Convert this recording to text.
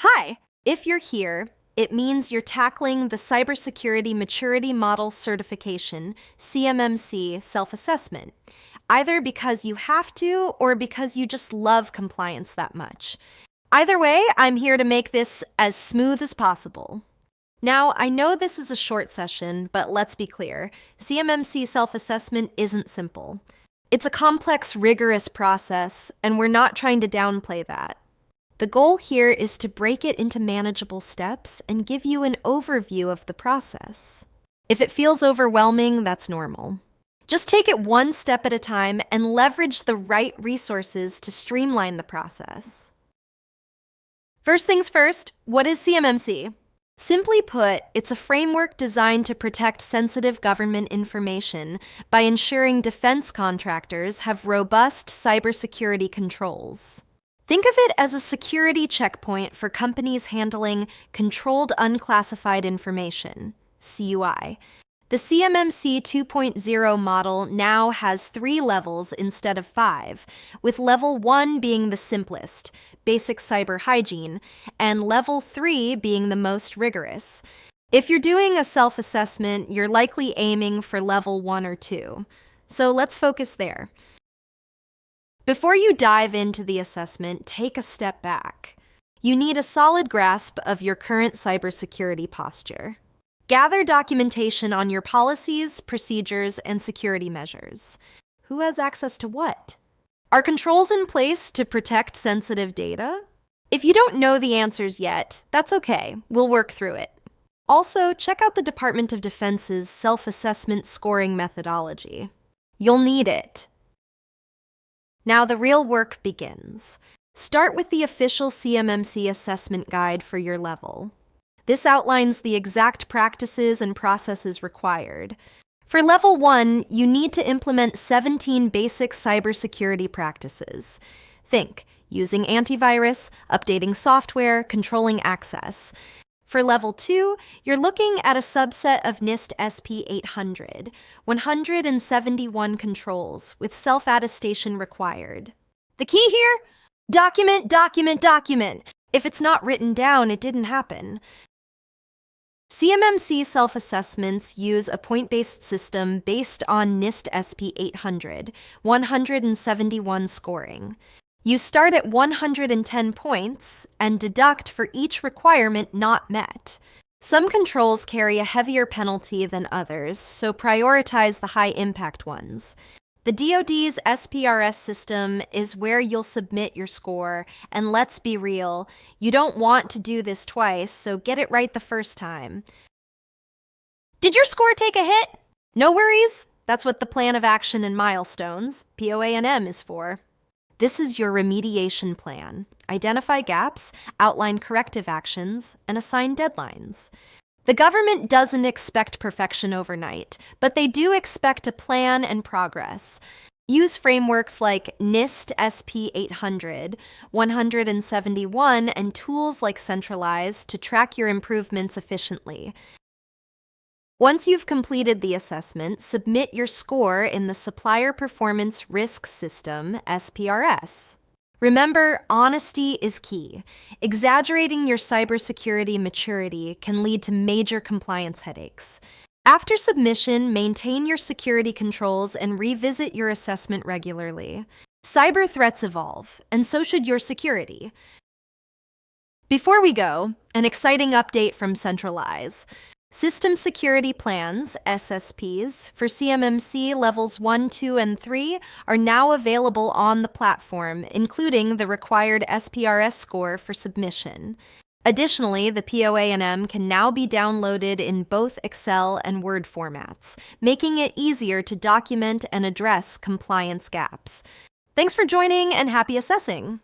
Hi! If you're here, it means you're tackling the Cybersecurity Maturity Model Certification, CMMC, self-assessment, either because you have to or because you just love compliance that much. Either way, I'm here to make this as smooth as possible. Now, I know this is a short session, but let's be clear. CMMC self-assessment isn't simple. It's a complex, rigorous process, and we're not trying to downplay that. The goal here is to break it into manageable steps and give you an overview of the process. If it feels overwhelming, that's normal. Just take it one step at a time and leverage the right resources to streamline the process. First things first, what is CMMC? Simply put, it's a framework designed to protect sensitive government information by ensuring defense contractors have robust cybersecurity controls. Think of it as a security checkpoint for companies handling Controlled Unclassified Information, CUI. The CMMC 2.0 model now has 3 levels instead of 5, with Level 1 being the simplest, basic cyber hygiene, and Level 3 being the most rigorous. If you're doing a self-assessment, you're likely aiming for Level 1 or 2. So let's focus there. Before you dive into the assessment, take a step back. You need a solid grasp of your current cybersecurity posture. Gather documentation on your policies, procedures, and security measures. Who has access to what? Are controls in place to protect sensitive data? If you don't know the answers yet, that's okay. We'll work through it. Also, check out the Department of Defense's self-assessment scoring methodology. You'll need it. Now the real work begins. Start with the official CMMC assessment guide for your level. This outlines the exact practices and processes required. For Level 1, you need to implement 17 basic cybersecurity practices. Think, using antivirus, updating software, controlling access. For Level 2, you're looking at a subset of NIST SP 800, 171 controls with self-attestation required. The key here? Document, document, document. If it's not written down, it didn't happen. CMMC self-assessments use a point-based system based on NIST SP 800, 171 scoring. You start at 110 points and deduct for each requirement not met. Some controls carry a heavier penalty than others, so prioritize the high-impact ones. The DoD's SPRS system is where you'll submit your score, and let's be real, you don't want to do this twice, so get it right the first time. Did your score take a hit? No worries. That's what the Plan of Action and Milestones, POA&M, is for. This is your remediation plan. Identify gaps, outline corrective actions, and assign deadlines. The government doesn't expect perfection overnight, but they do expect a plan and progress. Use frameworks like NIST SP 800, 171, and tools like Centraleyes to track your improvements efficiently. Once you've completed the assessment, submit your score in the Supplier Performance Risk System, SPRS. Remember, honesty is key. Exaggerating your cybersecurity maturity can lead to major compliance headaches. After submission, maintain your security controls and revisit your assessment regularly. Cyber threats evolve, and so should your security. Before we go, an exciting update from Centraleyes. System Security Plans, SSPs, for CMMC Levels 1, 2, and 3 are now available on the platform, including the required SPRS score for submission. Additionally, the POA&M can now be downloaded in both Excel and Word formats, making it easier to document and address compliance gaps. Thanks for joining and happy assessing!